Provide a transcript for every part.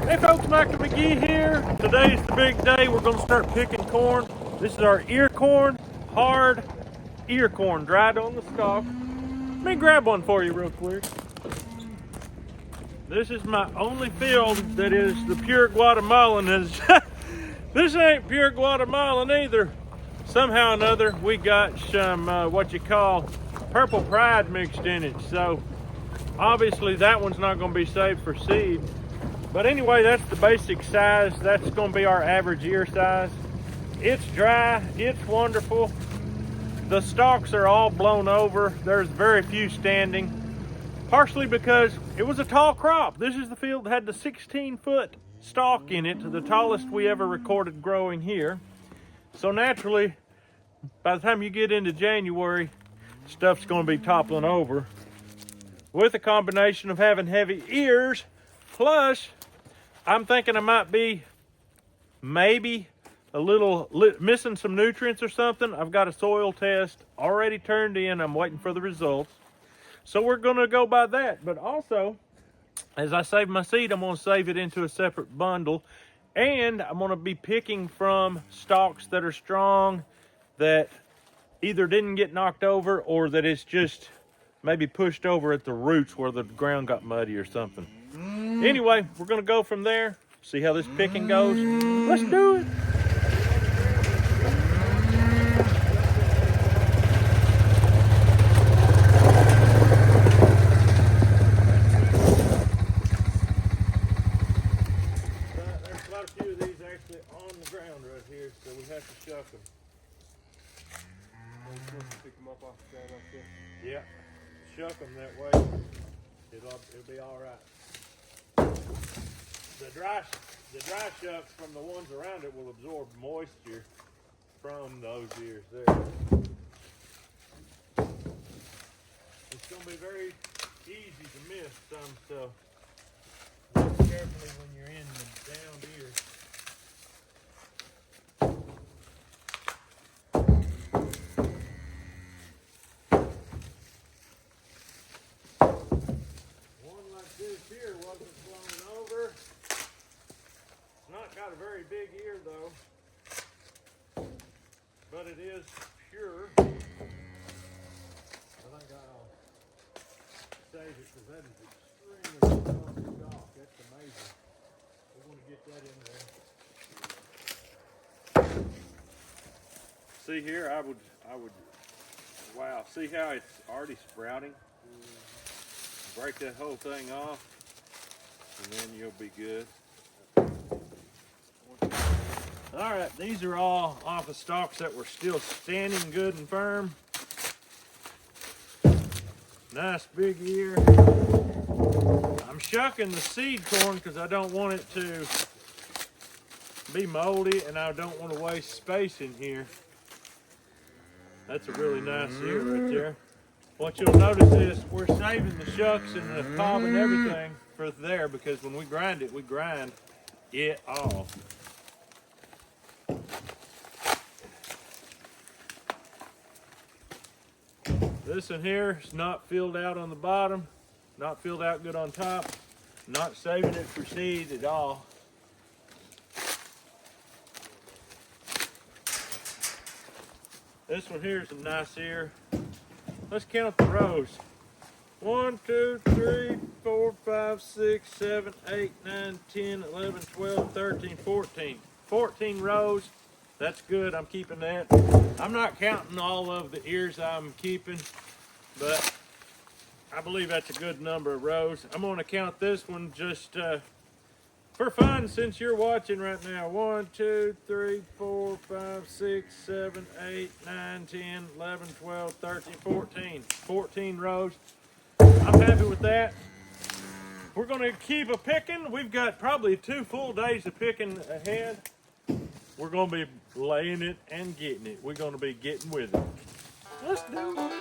Hey folks, Michael McGee here. Today's the big day. We're gonna start picking corn. This is our ear corn, hard ear corn, dried on the stalk. Let me grab one for you real quick. This is my only field that is the pure Guatemalan. This ain't pure Guatemalan either. Somehow or another, we got some what you call purple pride mixed in it. So obviously that one's not gonna be saved for seed. But anyway, that's the basic size. That's going to be our average ear size. It's dry. It's wonderful. The stalks are all blown over. There's very few standing. Partially because it was a tall crop. This is the field that had the 16-foot stalk in it, the tallest we ever recorded growing here. So naturally, by the time you get into January, stuff's going to be toppling over. With a combination of having heavy ears, plus I'm thinking I might be maybe a little missing some nutrients or something. I've got a soil test already turned in. I'm waiting for the results. So we're going to go by that. But also, as I save my seed, I'm going to save it into a separate bundle. And I'm going to be picking from stalks that are strong, that either didn't get knocked over or that it's just maybe pushed over at the roots where the ground got muddy or something. Anyway, we're going to go from there, see how this picking goes. Let's do it. There's quite a few of these actually on the ground right here, so we have to shuck them. We're supposed to pick them up off the ground like this? Yeah, shuck them that way. It'll be all right. The dry shucks from the ones around it will absorb moisture from those ears there. It's going to be very easy to miss some, so look carefully when you're in the downed ears. One like this here wasn't blown over. Not got a very big ear though, but it is pure. I think I'll save it because that is extremely strong stalk. That's amazing. We want to get that in there. See here, I would, wow, see how it's already sprouting? Break that whole thing off and then you'll be good. All right, these are all off of stalks that were still standing good and firm. Nice big ear. I'm shucking the seed corn because I don't want it to be moldy and I don't want to waste space in here. That's a really nice ear right there. What you'll notice is we're saving the shucks and the cob and everything for there because when we grind it all. This one here is not filled out on the bottom, not filled out good on top, not saving it for seed at all. This one here is a nice ear. Let's count the rows. 1, 2, 3, 4, 5, 6, 7, 8, 9, 10, 11, 12, 13, 14. 14 rows. That's good. I'm keeping that. I'm not counting all of the ears I'm keeping, but I believe that's a good number of rows. I'm going to count this one just for fun since you're watching right now. 1, 2, 3, 4, 5, 6, 7, 8, 9, 10, 11, 12, 13, 14. 14 rows. I'm happy with that. We're going to keep a picking. We've got probably 2 full days of picking ahead. We're going to be laying it and getting it. We're going to be getting with it. Let's do it.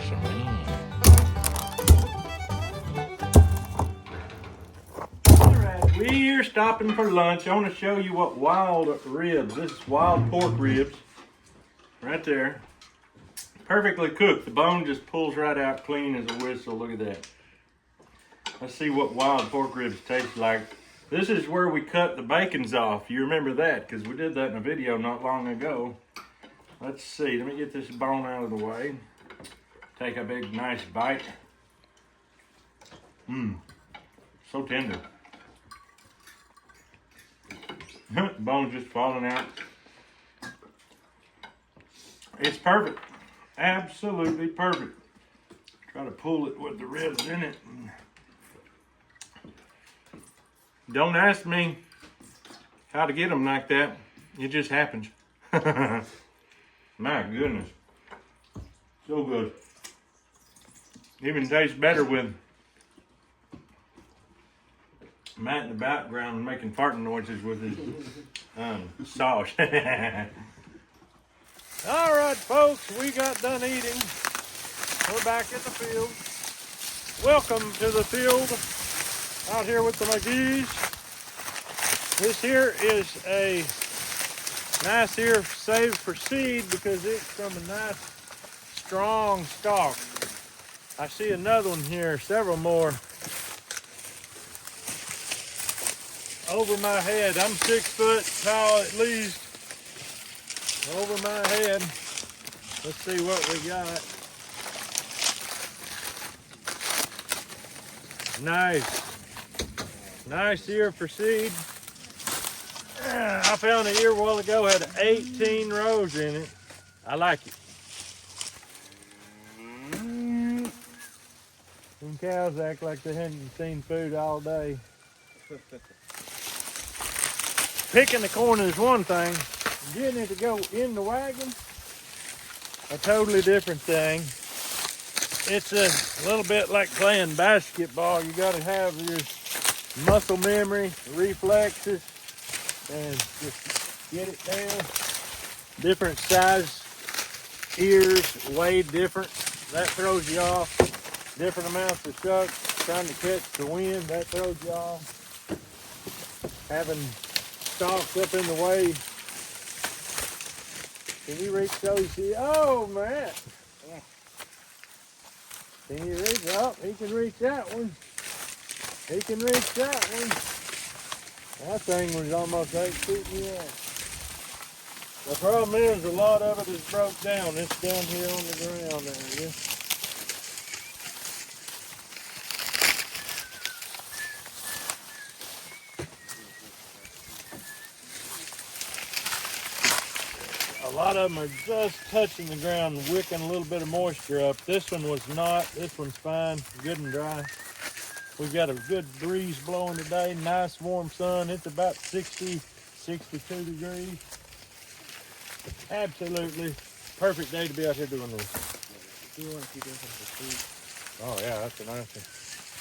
Awesome, man. Alright, we're stopping for lunch. I want to show you what wild ribs. This is wild pork ribs. Right there. Perfectly cooked. The bone just pulls right out clean as a whistle. Look at that. Let's see what wild pork ribs taste like. This is where we cut the bacons off. You remember that because we did that in a video not long ago. Let's see. Let me get this bone out of the way. Take a big nice bite. Mmm. So tender. The bone's just falling out. It's perfect. Absolutely perfect. Try to pull it with the ribs in it. Don't ask me how to get them like that. It just happens. My goodness. So good. Even tastes better with Matt in the background making farting noises with his sauce. All right, folks, we got done eating. We're back at the field. Welcome to the field out here with the McGee's. This here is a nice ear saved for seed because it's from a nice strong stalk. I see another one here, several more over my head. I'm 6 foot tall at least. Over my head. Let's see what we got. Nice ear for seed. I found an ear a while ago, had 18 rows in it. I like it. Them cows act like they hadn't seen food all day. Picking the corn is one thing. Getting it to go in the wagon, a totally different thing. It's a little bit like playing basketball. You got to have your muscle memory, reflexes, and just get it down. Different size ears, weighed different. That throws you off. Different amounts of shucks, trying to catch the wind, that throws you off. Having stalks up in the way. Can you reach so you see? Oh, man. Can you reach? Oh, he can reach that one. He can reach that one. That thing was almost 8 feet in the air. The problem is a lot of it is broke down. It's down here on the ground area. A lot of them are just touching the ground, wicking a little bit of moisture up. This one was not. This one's fine, good and dry. We've got a good breeze blowing today, nice warm sun. It's about 60, 62 degrees. Absolutely perfect day to be out here doing this. Do you want to keep this for food? Oh yeah, that's a nice one.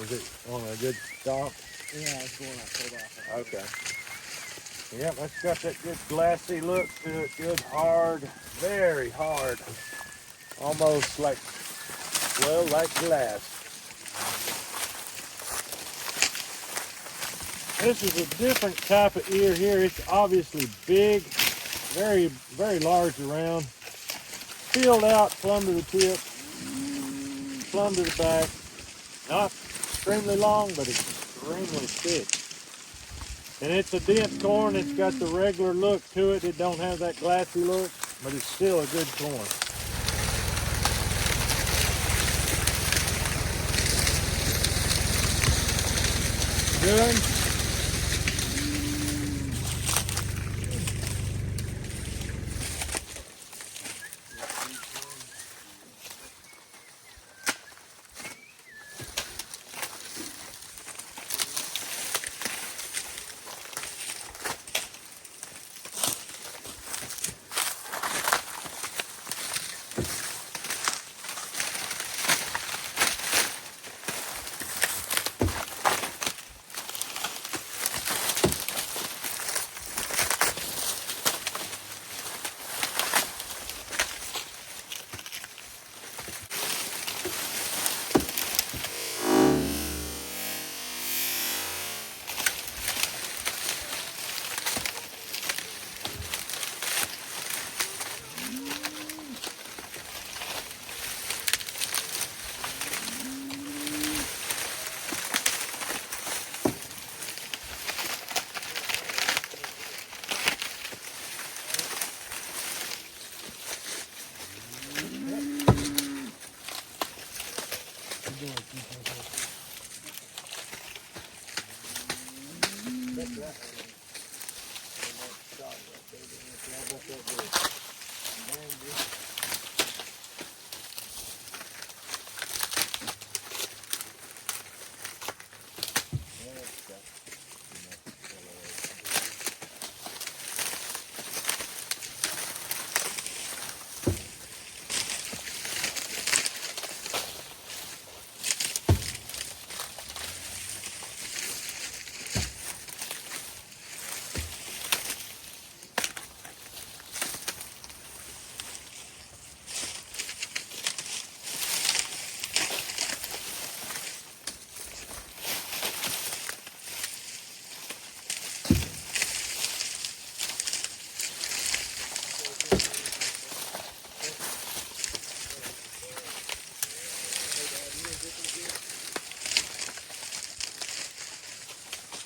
Is it on a good stalk? Yeah, it's going up, pulled off. Okay. Yep, it's got that good glassy look to it, good hard, very hard. Almost like, well, like glass. This is a different type of ear here. It's obviously big, very, very large around. Filled out plumb to the tip, plumb to the back. Not extremely long, but extremely thick. And it's a dense corn. It's got the regular look to it. It don't have that glassy look, but it's still a good corn. Good.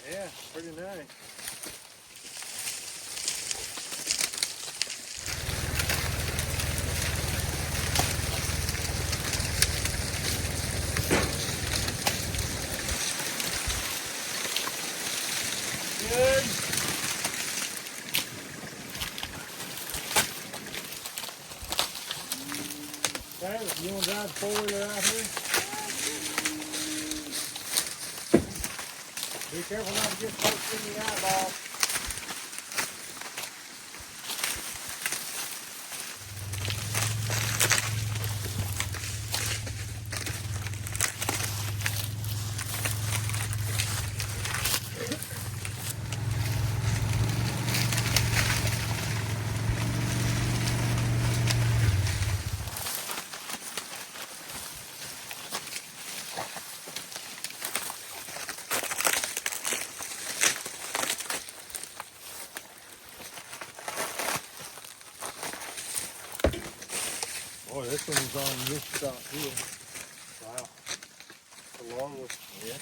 Yeah, pretty nice. Good. Okay, you want to drive the four-wheeler out here? Be careful not to get poked in the eyeball. Boy, this one was on this stock here. Wow. A long one. Yeah.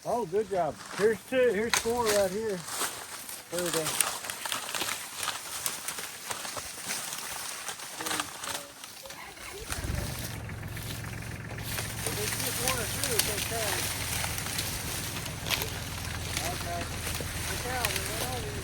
Oh, good job. Here's two. Here's four right here. There we go. If it's just one or two, it's okay. Okay. Look out, they're right over you.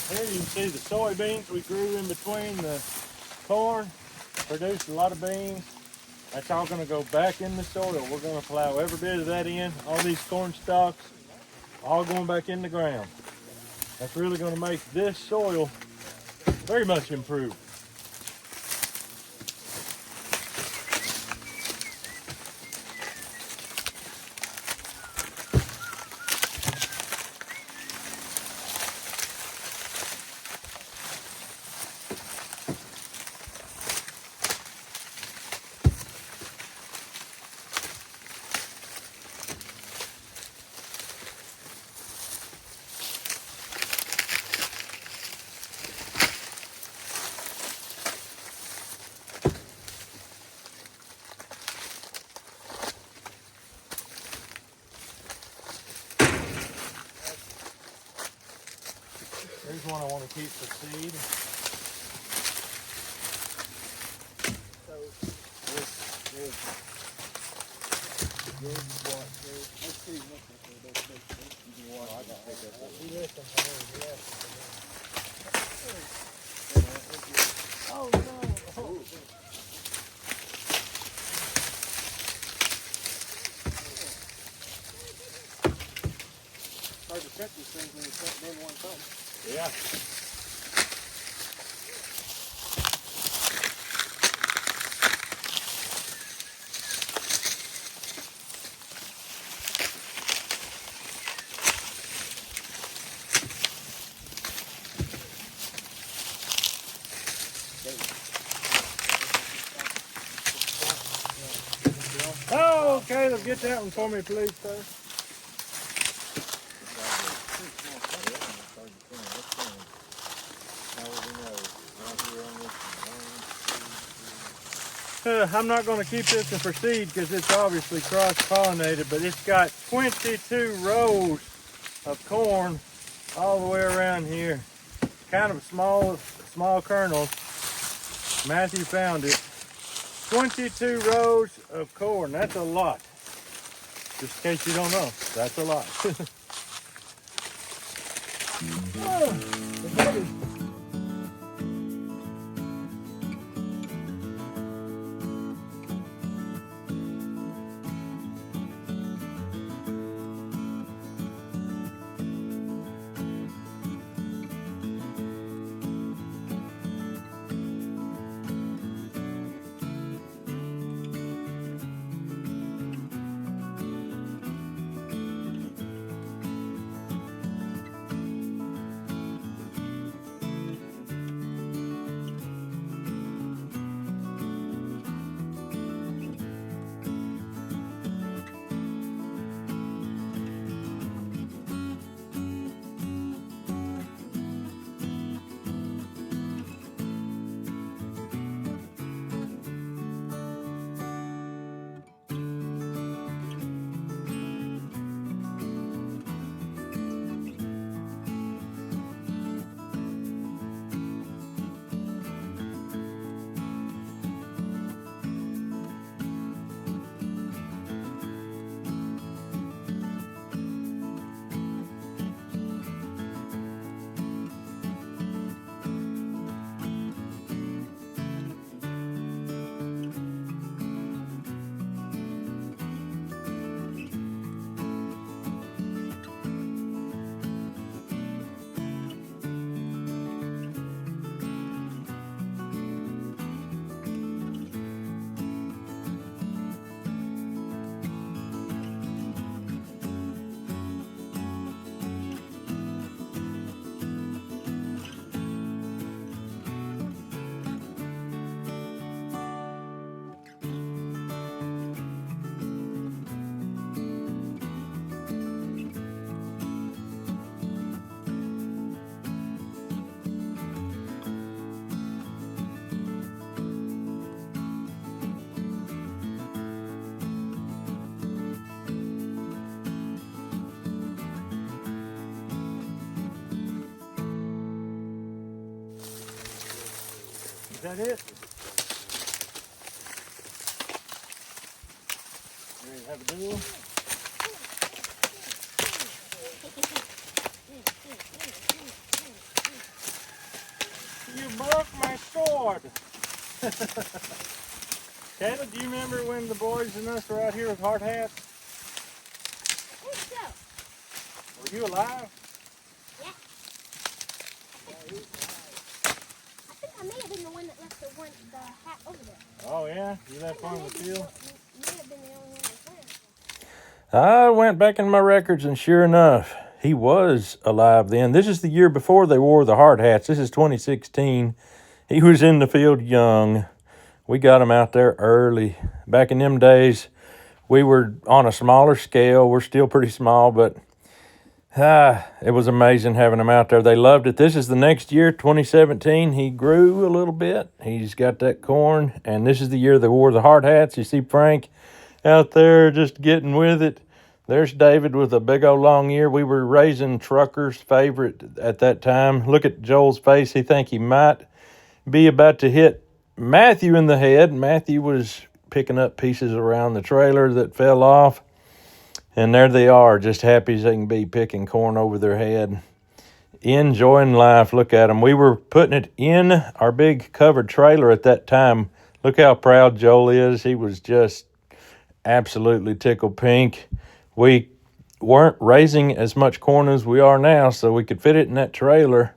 Here you can see the soybeans we grew in between the corn, produced a lot of beans. That's all going to go back in the soil. We're going to plow every bit of that in, all these corn stalks, all going back in the ground. That's really going to make this soil very much improved. Here's one I want to keep for seed. So this is good what let's see what you can watch. I got pick up. We listen for him. Oh no. Oh. Hard to cut these things when you cut them in one time. Yeah. Oh, Caleb, get that one for me, please, sir. I'm not going to keep this and proceed because it's obviously cross-pollinated, but it's got 22 rows of corn all the way around here. Kind of small kernels. Matthew found it. 22 rows of corn. That's a lot. Just in case you don't know, that's a lot. Is that it? Ready to have a duel? You broke my sword! Caleb, do you remember when the boys and us were out here with hard hats? Were you alive? Yeah. I may have been the one that left the hat over there. Oh yeah? You left one in the field? You may have been the only one that went. I went back in my records and sure enough, he was alive then. This is the year before they wore the hard hats. This is 2016. He was in the field young. We got him out there early. Back in them days, we were on a smaller scale. We're still pretty small, but it was amazing having him out there. They loved it. This is the next year, 2017. He grew a little bit. He's got that corn, and this is the year they wore the hard hats. You see Frank out there just getting with it. There's David with a big old long ear. We were raising truckers' favorite at that time. Look at Joel's face. He think he might be about to hit Matthew in the head. Matthew was picking up pieces around the trailer that fell off. And there they are, just happy as they can be, picking corn over their head. Enjoying life. Look at them. We were putting it in our big covered trailer at that time. Look how proud Joel is. He was just absolutely tickled pink. We weren't raising as much corn as we are now, so we could fit it in that trailer,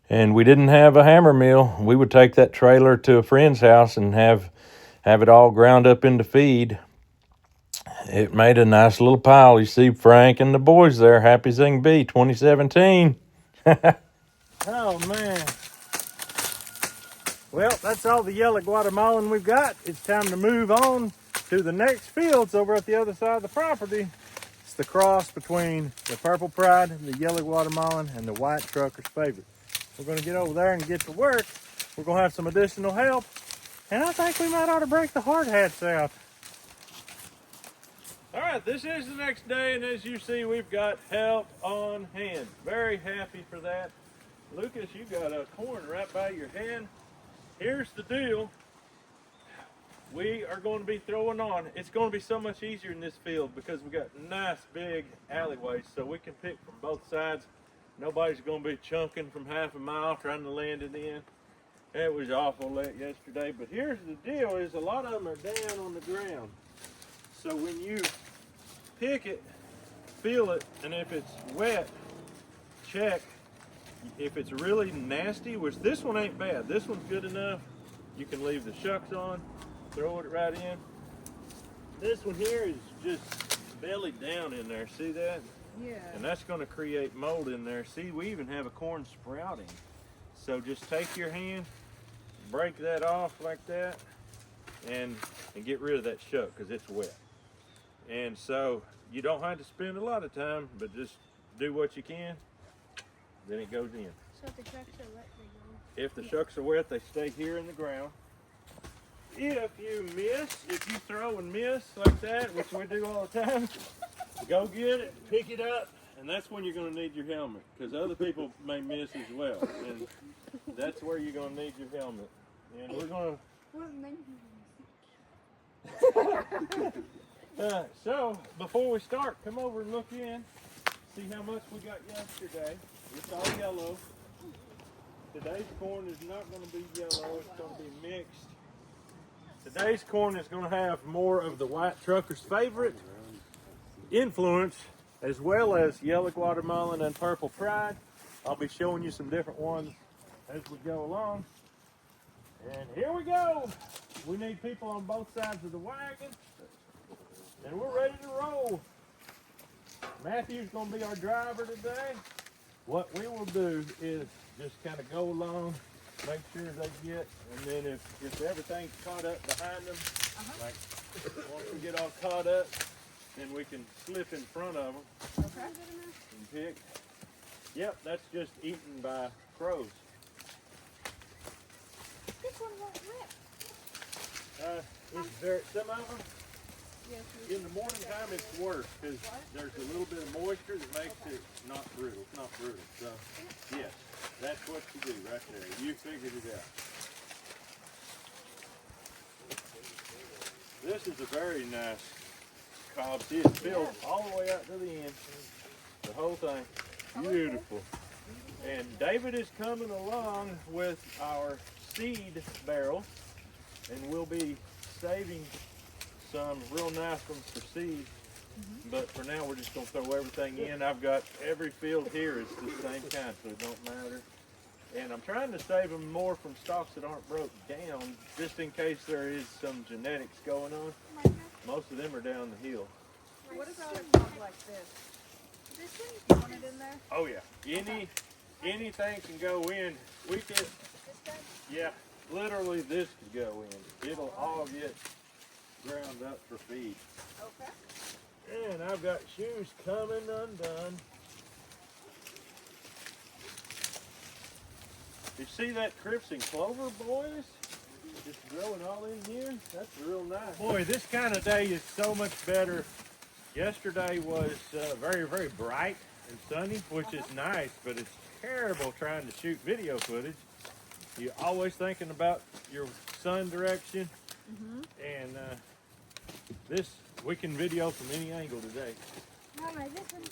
and we didn't have a hammer mill, we would take that trailer to a friend's house and have it all ground up into feed. It made a nice little pile. You see Frank and the boys there, happy as they can be, 2017. Oh, man. Well, that's all the yellow Guatemalan we've got. It's time to move on to the next fields over at the other side of the property. It's the cross between the Purple Pride, the yellow Guatemalan, and the white Trucker's Favorite. We're going to get over there and get to work. We're going to have some additional help. And I think we might ought to break the hard hats out. All right, this is the next day, and as you see, we've got help on hand. Very happy for that. Lucas, you got a corn right by your hand. Here's the deal. We are going to be throwing on. It's going to be so much easier in this field because we got nice big alleyways, so we can pick from both sides. Nobody's going to be chunking from half a mile trying to land it in. It was awful late yesterday, but here's the deal: is a lot of them are down on the ground. So when you pick it, feel it, and if it's wet, check. If it's really nasty, which this one ain't bad, this one's good enough, you can leave the shucks on, throw it right in. This one here is just belly down in there, see that? Yeah. And that's going to create mold in there. See, we even have a corn sprouting. So just take your hand, break that off like that, and get rid of that shuck because it's wet. And so you don't have to spend a lot of time, but just do what you can. Then it goes in. So if the trucks are wet, they go. If the shucks are wet, they stay here in the ground. If you throw and miss like that, which we do all the time, go get it, pick it up, and that's when you're going to need your helmet, because other people may miss as well. And that's where you're going to need your helmet. And we're going to... So, before we start, come over and look in. See how much we got yesterday. It's all yellow. Today's corn is not going to be yellow. It's going to be mixed. Today's corn is going to have more of the white Trucker's Favorite influence, as well as yellow Guatemalan and Purple Pride. I'll be showing you some different ones as we go along. And here we go. We need people on both sides of the wagon. And we're ready to roll. Matthew's going to be our driver today. What we will do is just kind of go along, make sure they get, and then if everything's caught up behind them, like once we get all caught up, then we can slip in front of them. Okay. And pick. Yep, that's just eaten by crows. This one won't rip. Some of them, Yes. in the morning time it's worse because there's a little bit of moisture that makes it not brittle. It's not brittle. So, yes, that's what you do right there. You figured it out. This is a very nice cob. See, it's filled all the way out to the end. The whole thing. Beautiful. And David is coming along with our seed barrel, and we'll be saving some real nice ones for seed. But for now, we're just going to throw everything in. I've got every field here is the same kind, so it don't matter. And I'm trying to save them more from stalks that aren't broke down, just in case there is some genetics going on. Most of them are down the hill. What about a cup like this? This one? You want it in there? Oh yeah, anything can go in. We could, This guy? yeah, literally this could go in. It'll all get ground up for feed. Okay. And I've got shoes coming undone. You see that crimson clover, boys? Just growing all in here. That's real nice. Boy, this kind of day is so much better. Yesterday was very, very bright and sunny, which is nice, but it's terrible trying to shoot video footage. You're always thinking about your sun direction, and we can video from any angle today. Mama, this one's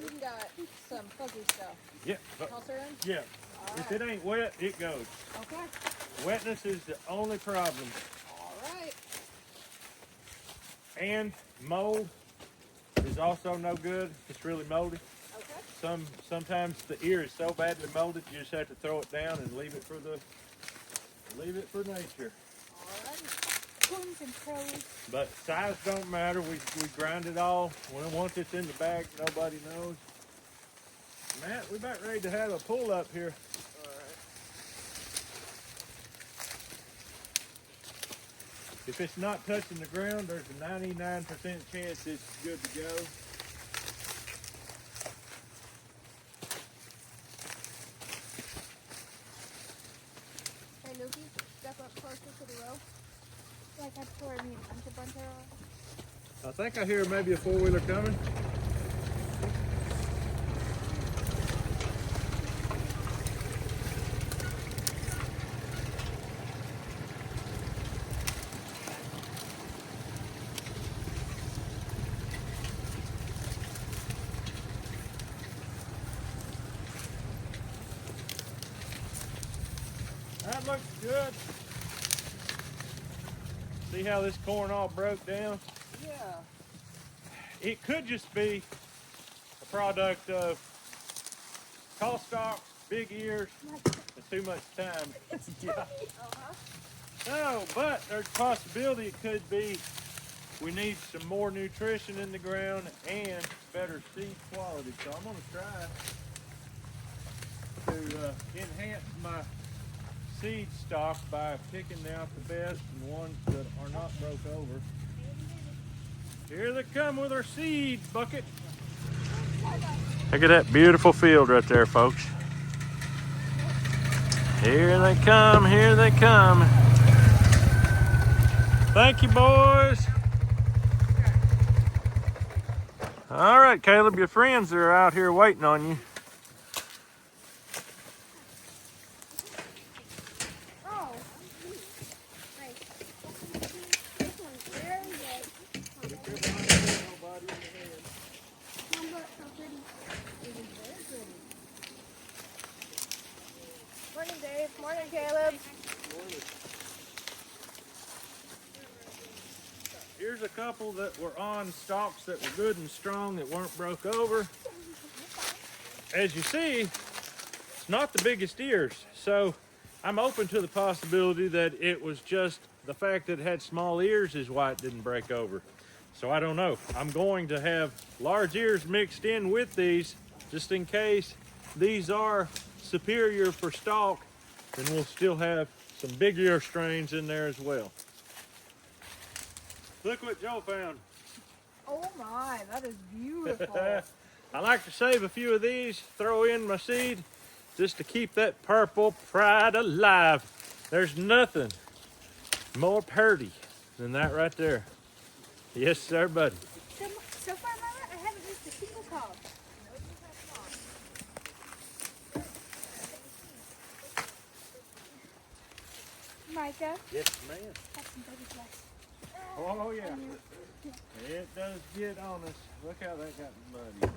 We've got some fuzzy stuff. Yeah, Toss her in? yeah. If it ain't wet, it goes. Okay. Wetness is the only problem. All right. And mold, is also no good. It's really moldy. Okay. Sometimes the ear is so badly molded you just have to throw it down and leave it for nature. Coons and crows. But size don't matter. We grind it all. Once it's in the bag, nobody knows. Matt, we about ready to have a pull up here. If it's not touching the ground, there's a 99% chance it's good to go. Hey, Luki, step up closer to the row. Like I poured me a bunch of I think I hear maybe a four-wheeler coming. That looks good. See how this corn all broke down? Yeah. It could just be a product of tall stalks, big ears, and too much time. No, but there's a possibility it could be we need some more nutrition in the ground and better seed quality. So I'm going to try to enhance my seed stock by picking out the best and ones that are not broke over. Here they come with our seed bucket. Look at that beautiful field right there, folks. Here they come, here they come. Thank you, boys. All right, Caleb, your friends are out here waiting on you. Oh, nice. This one's very good. Number so pretty. It is very pretty. Morning, Dave. Morning, Caleb. Here's a couple that were on stalks that were good and strong that weren't broke over. As you see, it's not the biggest ears, so I'm open to the possibility that it was just the fact that it had small ears is why it didn't break over. So I don't know. I'm going to have large ears mixed in with these just in case these are superior for stalk, then we'll still have some big ear strains in there as well. Look what Joe found. Oh my, that is beautiful. I like to save a few of these, throw in my seed, just to keep that purple pride alive. There's nothing more purty than that right there. Yes, sir, buddy. So far, Mama, I haven't missed a single call. Micah, Yes, ma'am. that's some baby flesh. Oh, yeah. It does get on us. Look how that got muddy.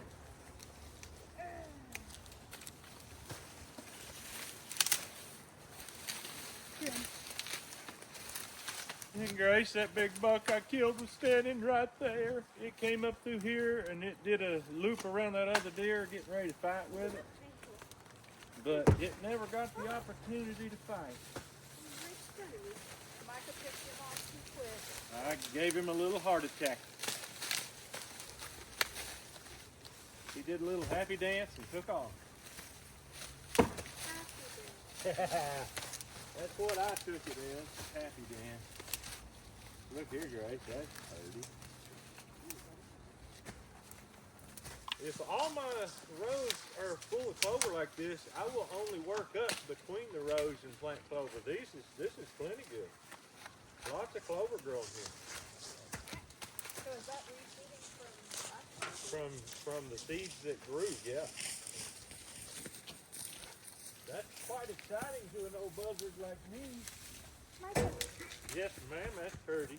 And Grace, that big buck I killed was standing right there. It came up through here and it did a loop around that other deer getting ready to fight with it. But it never got the opportunity to fight. Micah picked him off too quick. I gave him a little heart attack. He did a little happy dance and took off. That's what I took it as, happy dance. Look here, Grace, that's pretty. If all my rows are full of clover like this, I will only work up between the rows and plant clover. This is plenty good. Lots of clover growing here. So is that reseeding from last time? From the seeds that grew, yeah. That's quite exciting to an old buzzard like me. Micah, Yes, ma'am, that's pretty.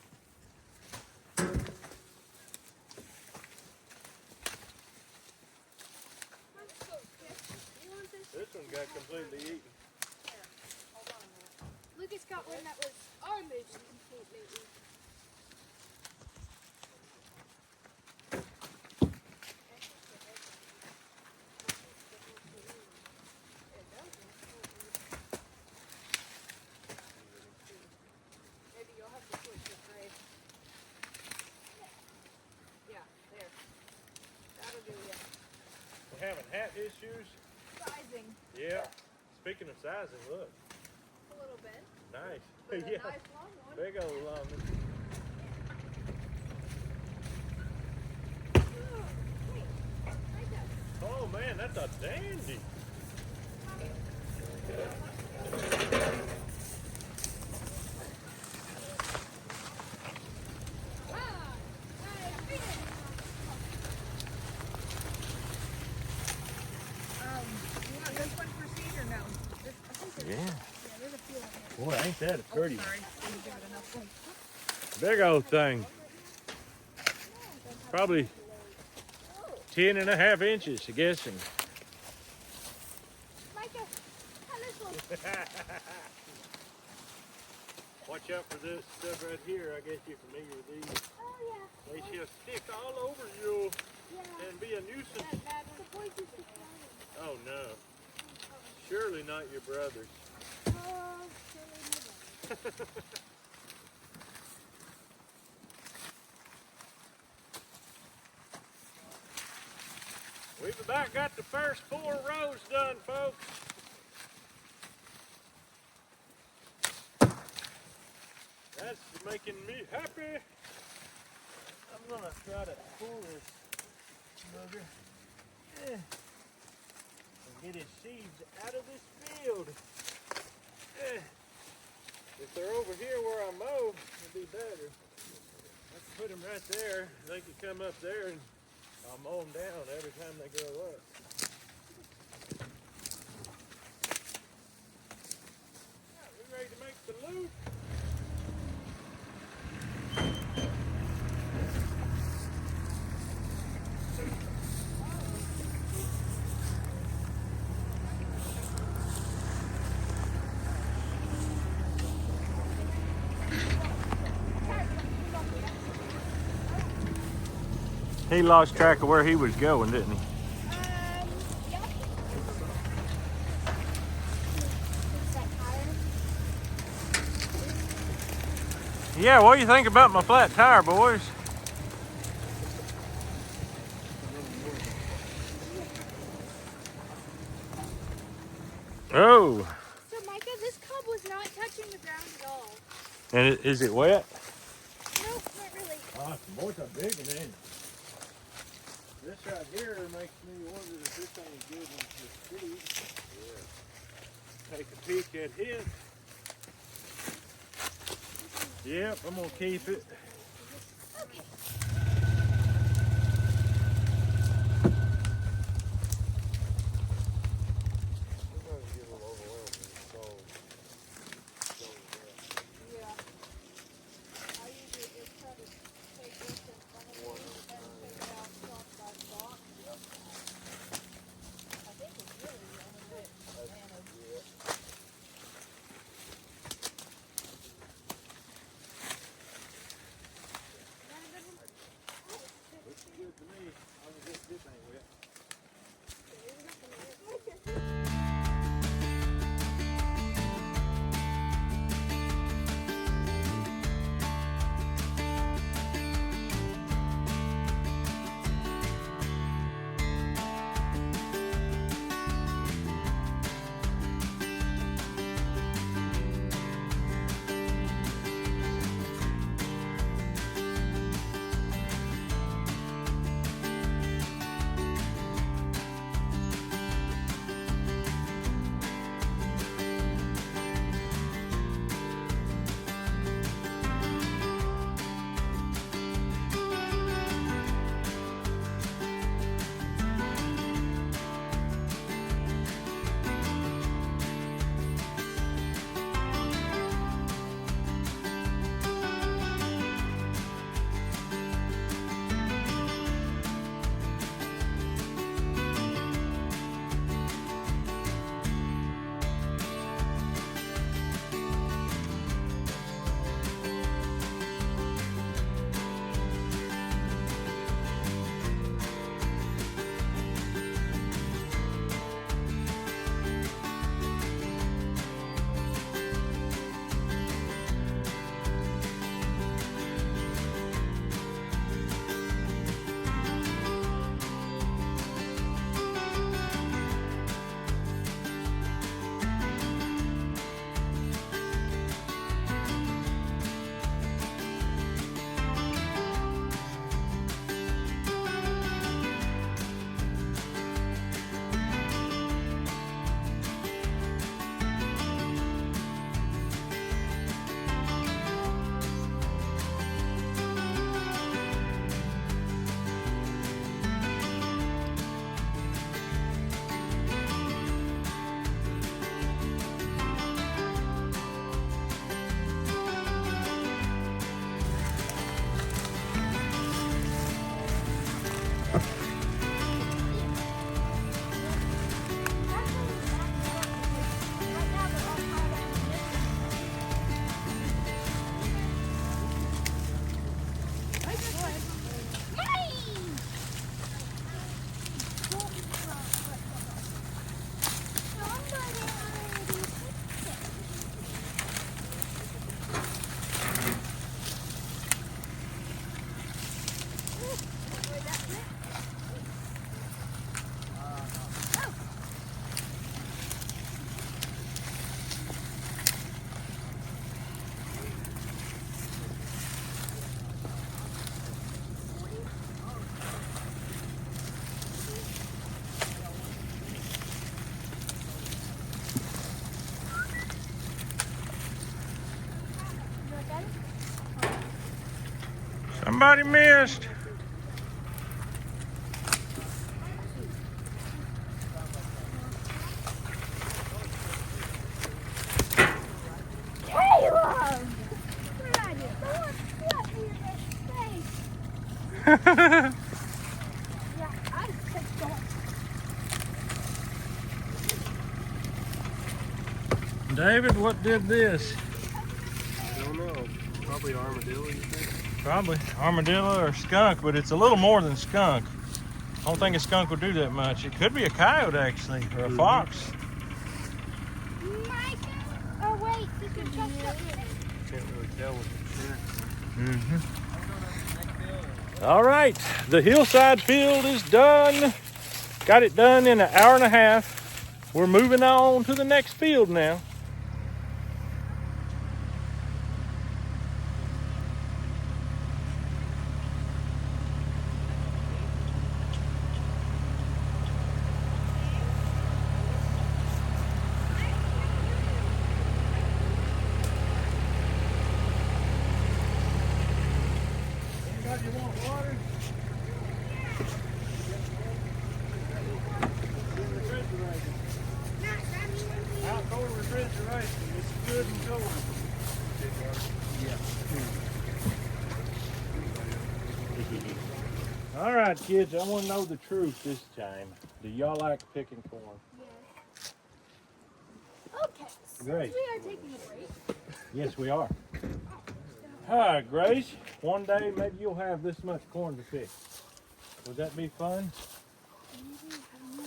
you want this? This one got completely eaten. Lucas got one that was almost completely eaten. having hat issues? Sizing. Yeah. Speaking of sizing, look. A little bit. Nice. But a Yeah. nice long one. Big old long one. Oh, wait. Right there. Oh man, that's a dandy. Ah, nice. You want this one for seed or no? This, I think there's, Yeah. there's a few in here. Boy, ain't that a pretty one. Sorry, didn't give it enough room. Big old thing. Probably 10.5 inches, I'm guessing. Micah, how this one? Watch out for this stuff right here. I guess you're familiar with these. Oh yeah. They shall stick all over you Yeah. and be a nuisance. The boys used to fly. Oh no. Surely not your brothers. Oh, surely never. We've about got the first 4 rows done, folks. That's making me happy. I'm gonna try to pull this bugger and get his seeds out of this field. If they're over here where I mow, it'd be better. I can put them right there. They can come up there and I'll mow them down every time they grow up. Right, we ready to make the loop? He lost track of where he was going, didn't he? Yep. Is that tire? Yeah, what do you think about my flat tire, boys? Oh, So Micah, this cob was not touching the ground at all. and is it wet? Nope, not really. Ah, boy, it's a big one, ain't it? This right here makes me wonder if this ain't good one to feed. Yeah. Take a peek at it. Yep, I'm gonna keep it. Okay. Yeah. I usually just try to take this in front of me and take it out spot by spot. I think it's really the only way it's managed. somebody missed. Caleb! What did I do? Someone swept me in the face. Yeah, I said don't. David, what did this? I don't know. Probably armadillo, you think? Probably armadillo or skunk, but it's a little more than skunk. I don't think a skunk would do that much. It could be a coyote, actually, or a fox. Micah! Oh, wait, this is just up here. Can't really tell with the shirt. All right, the hillside field is done. Got it done in an hour and a half. We're moving on to the next field now. You want water? Outdoor refrigeration. It's good and cold. Yeah. All right, kids. I want to know the truth this time. Do y'all like picking corn? Yes. Okay, since Great. we are taking a break. Yes, we are. Hi, Grace. One day maybe you'll have this much corn to pick. Would that be fun? Maybe, I don't know.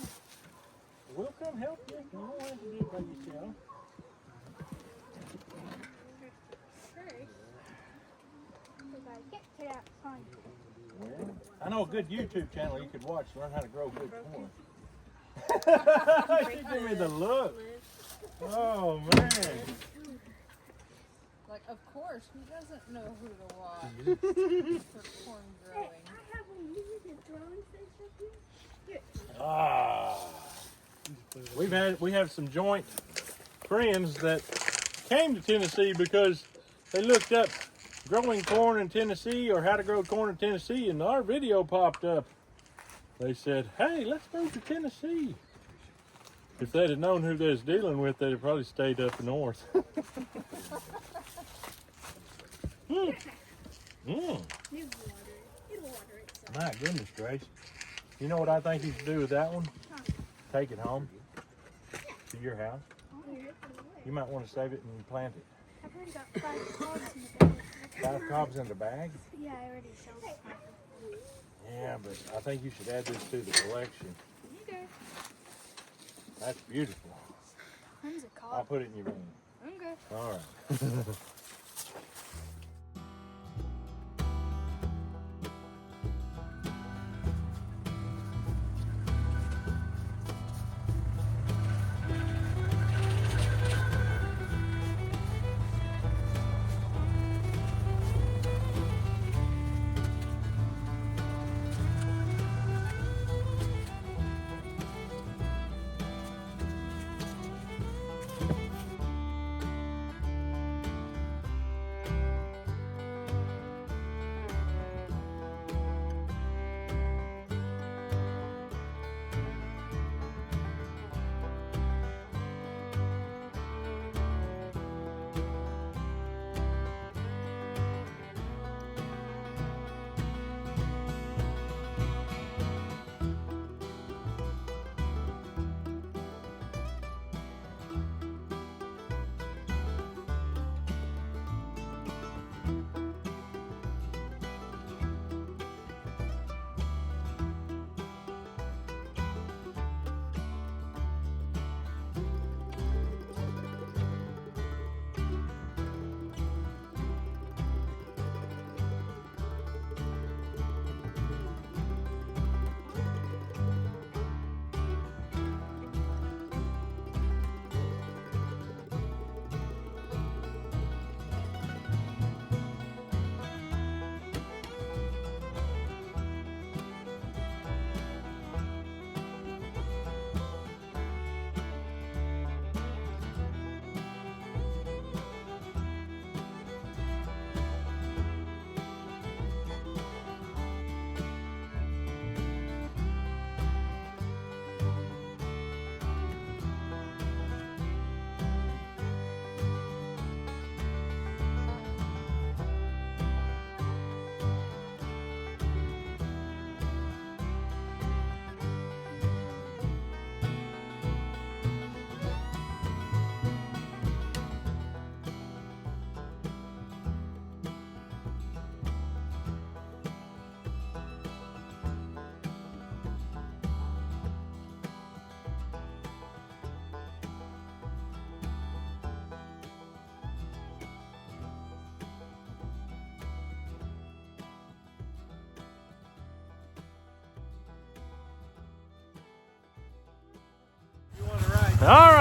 We'll come help you. You don't have to do it by yourself. First, we gotta get to that pond. Well, I know a good YouTube channel you could watch to learn how to grow good corn. She gave me the look. Oh, man. Like, of course, who doesn't know who to watch for corn growing? I have one. You need a drone fish up here? Ah. We have some joint friends that came to Tennessee because they looked up growing corn in Tennessee or how to grow corn in Tennessee, and our video popped up. They said, hey, let's go to Tennessee. If they'd have known who they was dealing with, they'd have probably stayed up north. Mm. It'll water itself. My goodness, Grace. You know what I think you should do with that one? Take it home to your house. You might want to save it and plant it. I've already got 5 cobs in the bag. 5 cobs in the bag? Yeah, I already shelled it. Yeah, but I think you should add this to the collection. Okay. That's beautiful. Tons of I'll cobs. put it in your room. Okay. All right.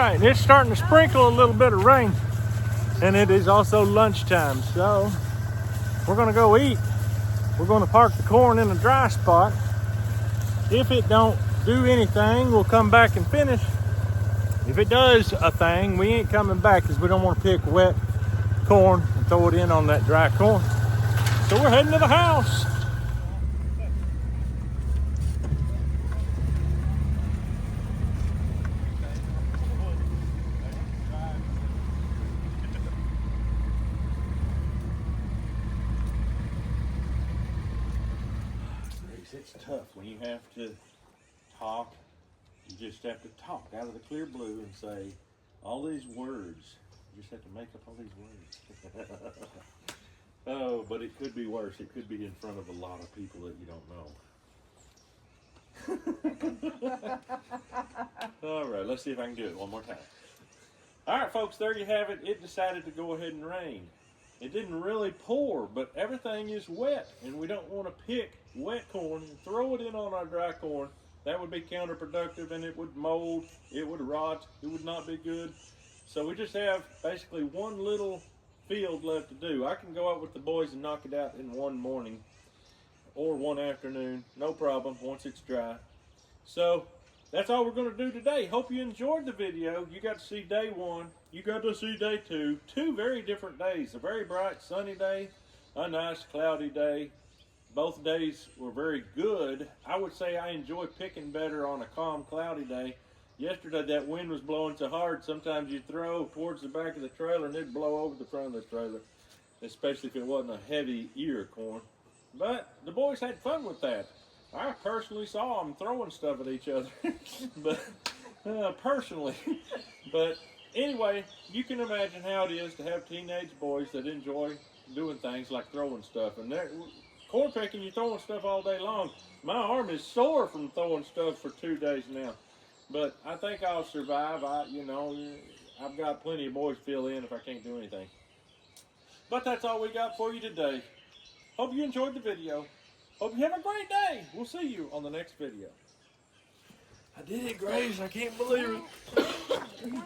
right, it's starting to sprinkle a little bit of rain, and it is also lunchtime, so we're gonna go eat. We're gonna park the corn in a dry spot. If it don't do anything, we'll come back and finish. If it does a thing, we ain't coming back because we don't want to pick wet corn and throw it in on that dry corn. So we're heading to the house. It's tough when you have to talk. You just have to talk out of the clear blue and say all these words. You just have to make up all these words. Oh, but it could be worse. It could be in front of a lot of people that you don't know. All right, let's see if I can do it one more time. All right, folks, there you have it. It decided to go ahead and rain. It didn't really pour, but everything is wet, and we don't want to pick wet corn and throw it in on our dry corn. That would be counterproductive, and it would mold, it would rot, it would not be good. So we just have basically one little field left to do. I can go out with the boys and knock it out in one morning or one afternoon, no problem, once it's dry. So that's all we're going to do today. Hope you enjoyed the video. You got to see day one. You got to see day two. Two very different days. A very bright sunny day, a nice cloudy day. Both days were very good. I would say I enjoy picking better on a calm, cloudy day. Yesterday that wind was blowing so hard, sometimes you throw towards the back of the trailer and it'd blow over the front of the trailer, especially if it wasn't a heavy ear of corn. But the boys had fun with that. I personally saw them throwing stuff at each other, but personally. But anyway, you can imagine how it is to have teenage boys that enjoy doing things like throwing stuff. And corn picking, you're throwing stuff all day long. My arm is sore from throwing stuff for 2 days now. But I think I'll survive. I've got plenty of boys to fill in if I can't do anything. But that's all we got for you today. Hope you enjoyed the video. Hope you have a great day. We'll see you on the next video. I did it, Grace. I can't believe it.